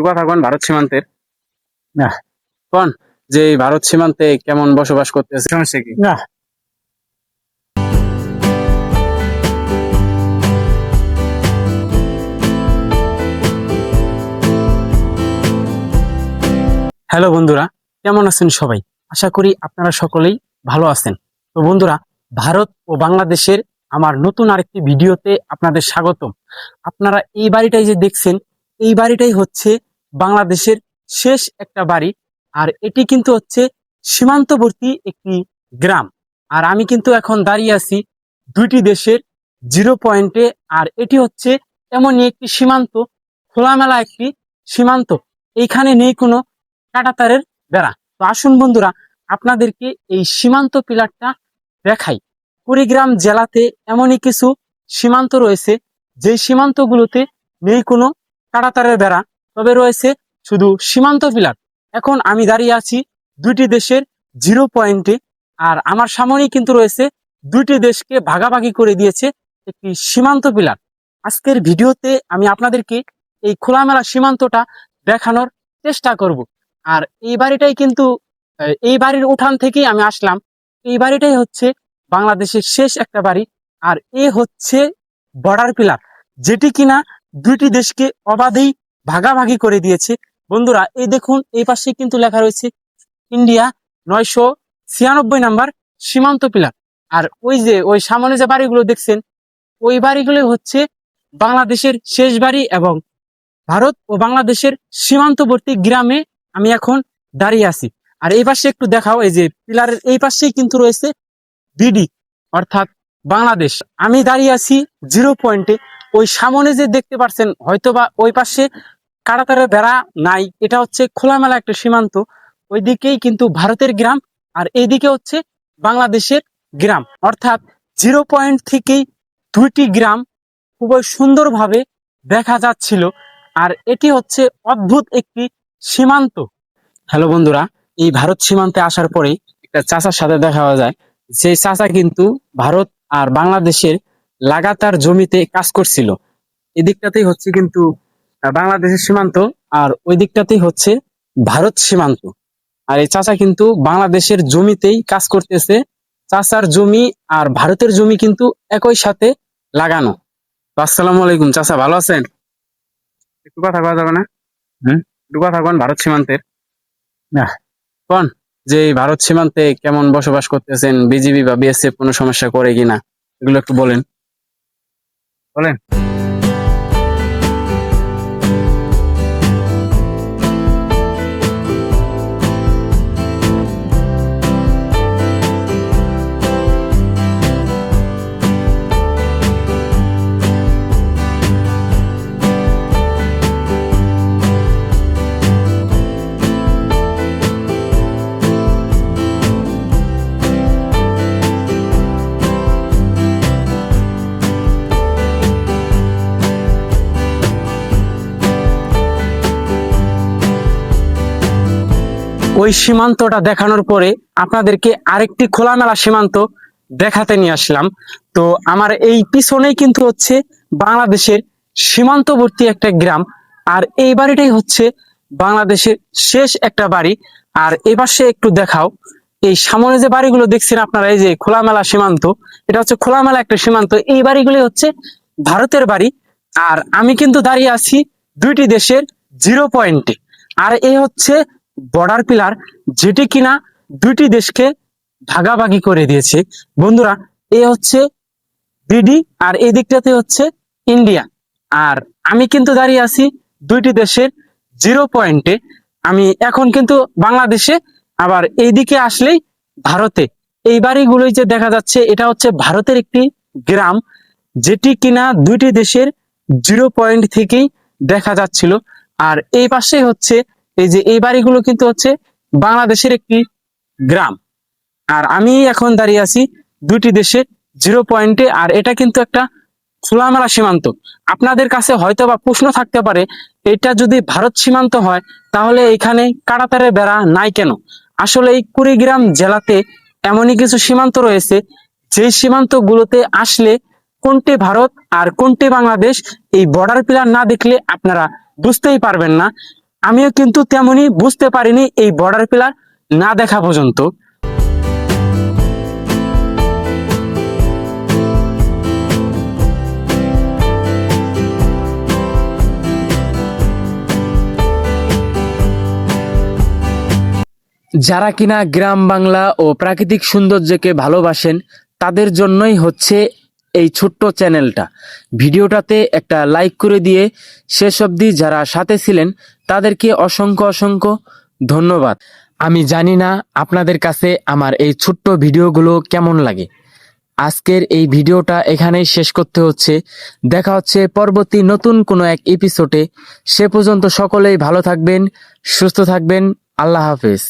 কথা কোন ভারত সীমান্তের না কোন যে এই ভারত সীমান্তে কেমন বসবাস করতেছে, সমস্যা কি? না হ্যালো বন্ধুরা, কেমন আছেন সবাই? আশা করি আপনারা সকলেই ভালো আছেন। তো বন্ধুরা, ভারত ও বাংলাদেশের আমার নতুন আরেকটি ভিডিওতে আপনাদের স্বাগতম। আপনারা এই বাড়িটাই যে দেখছেন, এই বাড়িটাই হচ্ছে বাংলাদেশের শেষ একটা বাড়ি। আর এটি কিন্তু হচ্ছে সীমান্তবর্তী একটি গ্রাম। আর আমি কিন্তু এখন দাঁড়িয়ে আছি দুইটি দেশের জিরো পয়েন্টে। আর এটি হচ্ছে এমনই একটি সীমান্ত, খোলামেলা একটি সীমান্ত। এইখানে নেই কোনো কাঁটাতারের বেড়া। তো আসুন বন্ধুরা, আপনাদেরকে এই সীমান্ত পিলারটা দেখাই। কুড়িগ্রাম জেলাতে এমনই কিছু সীমান্ত রয়েছে, যে সীমান্তগুলোতে নেই কোনো কাঁটাতারের বেড়া, তবে রয়েছে শুধু সীমান্ত পিলার। এখন আমি দাঁড়িয়ে আছি দুইটি দেশের জিরো পয়েন্টে। আর আমার সামনেই কিন্তু রয়েছে দুইটি দেশকে ভাগাভাগি করে দিয়েছে একটি সীমান্ত পিলার। আজকের ভিডিওতে আমি আপনাদেরকে এই খোলামেলা সীমান্তটা দেখানোর চেষ্টা করব। আর এই বাড়িটাই কিন্তু এই বাড়ির উঠান থেকেই আমি আসলাম। এই বাড়িটাই হচ্ছে বাংলাদেশের শেষ একটা বাড়ি। আর এ হচ্ছে বর্ডার পিলার, যেটি কিনা দুইটি দেশকে অবাধেই ভাগাভাগি করে দিয়েছে। বন্ধুরা, এই দেখুন, এই পাশে কিন্তু লেখা রয়েছে ইন্ডিয়া 996 নাম্বার সীমান্ত পিলার। আর ওই যে ওই সামনে যে বাড়িগুলো দেখছেন, ওই বাড়িগুলো হচ্ছে বাংলাদেশের শেষ বাড়ি। এবং ভারত ও বাংলাদেশের সীমান্তবর্তী গ্রামে আমি এখন দাঁড়িয়ে আছি। আর এই পাশে একটু দেখাও, এই যে পিলারের এই পাশেই কিন্তু রয়েছে বিডি, অর্থাৎ বাংলাদেশ। আমি দাঁড়িয়ে আছি জিরো পয়েন্টে। ওই সামনে যে দেখতে পাচ্ছেন, হয়তোবা ওই পাশে কাঁটাতারের বেড়া নাই, এটা হচ্ছে খোলামেলা একটা সীমান্ত। ওইদিকেই কিন্তু ভারতের গ্রাম, আর এইদিকে হচ্ছে বাংলাদেশের গ্রাম। অর্থাৎ জিরো পয়েন্ট থেকেই দুইটি গ্রাম খুবই সুন্দরভাবে দেখা যাচ্ছিল। আর এটি হচ্ছে অদ্ভুত একটি সীমান্ত। হ্যালো বন্ধুরা, এই ভারত সীমান্তে আসার পরেই একটা চাচার সাথে দেখা যায়। সেই চাচা কিন্তু ভারত আর বাংলাদেশের লাগাতার জমিতে কাজ করছিল। এদিকটাতেই হচ্ছে কিন্তু বাংলাদেশের সীমান্ত, আর ওই দিকটাতেই হচ্ছে ভারত সীমান্ত। আর এই চাচা কিন্তু বাংলাদেশের জমিতেই কাজ করতেছে। চাচার জমি আর ভারতের জমি কিন্তু একই সাথে লাগানো। তো আসসালামু আলাইকুম চাচা, ভালো আছেন? একটু কথা কওয়া যাবে না? একটু কথা কোন ভারত সীমান্তের না কোন যে এই ভারত সীমান্তে কেমন বসবাস করতেছেন, বিজিবি বা বিএসএফ কোনো সমস্যা করে কিনা, এগুলো একটু বলেন বলেন। ওই সীমান্তটা দেখানোর পরে আপনাদেরকে আরেকটি খোলামেলা সীমান্ত দেখাতে নিয়ে আসলাম। তো আমার এই পিছনেই কিন্তু হচ্ছে বাংলাদেশের সীমান্তবর্তী একটা গ্রাম। আর এই বাড়িটাই হচ্ছে বাংলাদেশের শেষ একটা বাড়ি। আর এপাশে একটু দেখাও, এই সামনে যে বাড়িগুলো দেখছেন আপনারা, এই যে খোলামেলা সীমান্ত, এটা হচ্ছে খোলামেলা একটা সীমান্ত। এই বাড়িগুলি হচ্ছে ভারতের বাড়ি। আর আমি কিন্তু দাঁড়িয়ে আছি দুইটি দেশের জিরো পয়েন্টে। আর এই হচ্ছে বর্ডার পিলার, যেটি কিনা দুইটি দেশকে ভাগাভাগি করে দিয়েছে। বন্ধুরা, এ হচ্ছে বিডি, আর এই দিকটাতে হচ্ছে ইন্ডিয়া। আর আমি কিন্তু দাঁড়িয়ে আছি দুইটি দেশের জিরো পয়েন্টে। আমি এখন কিন্তু বাংলাদেশে, আবার এইদিকে আসলেই ভারতে। এই বাড়িগুলোই যে দেখা যাচ্ছে, এটা হচ্ছে ভারতের একটি গ্রাম, যেটি কিনা দুইটি দেশের জিরো পয়েন্ট থেকেই দেখা যাচ্ছিল। আর এই পাশে হচ্ছে এই যে এই বাড়িগুলো কিন্তু হচ্ছে বাংলাদেশের একটি গ্রাম। আর আমি এখন দাঁড়িয়ে আছি দুইটি দেশের জিরো পয়েন্টে। আর এটা কিন্তু একটা খোলামেলা সীমান্ত। আপনাদের কাছে হয়তো বা প্রশ্ন থাকতে পারে, এটা যদি ভারত সীমান্ত হয় তাহলে এখানে কাঁটাতারের বেড়া নাই কেন? আসলে এই কুড়িগ্রাম জেলাতে এমনই কিছু সীমান্ত রয়েছে, যে সীমান্ত গুলোতে আসলে কোনটি ভারত আর কোনটি বাংলাদেশ, এই বর্ডার পিলার না দেখলে আপনারা বুঝতেই পারবেন না। আমিও কিন্তু তেমনই বুঝতে পারিনি এই বর্ডার পিলার না দেখা পর্যন্ত। যারা কিনা গ্রাম বাংলা ও প্রাকৃতিক সৌন্দর্যকে ভালোবাসেন তাদের জন্যই হচ্ছে এই ছোট্ট চ্যানেলটা। ভিডিওটাতে একটা লাইক করে দিয়ে শেষ অবধি যারা সাথে ছিলেন তাদেরকে অসংখ্য অসংখ্য ধন্যবাদ। আমি জানি না আপনাদের কাছে আমার এই ছোট্ট ভিডিওগুলো কেমন লাগে। আজকের এই ভিডিওটা এখানেই শেষ করতে হচ্ছে। দেখা হচ্ছে পরবর্তী নতুন কোনো এক এপিসোডে। সে পর্যন্ত সকলেই ভালো থাকবেন, সুস্থ থাকবেন। আল্লাহ হাফেজ।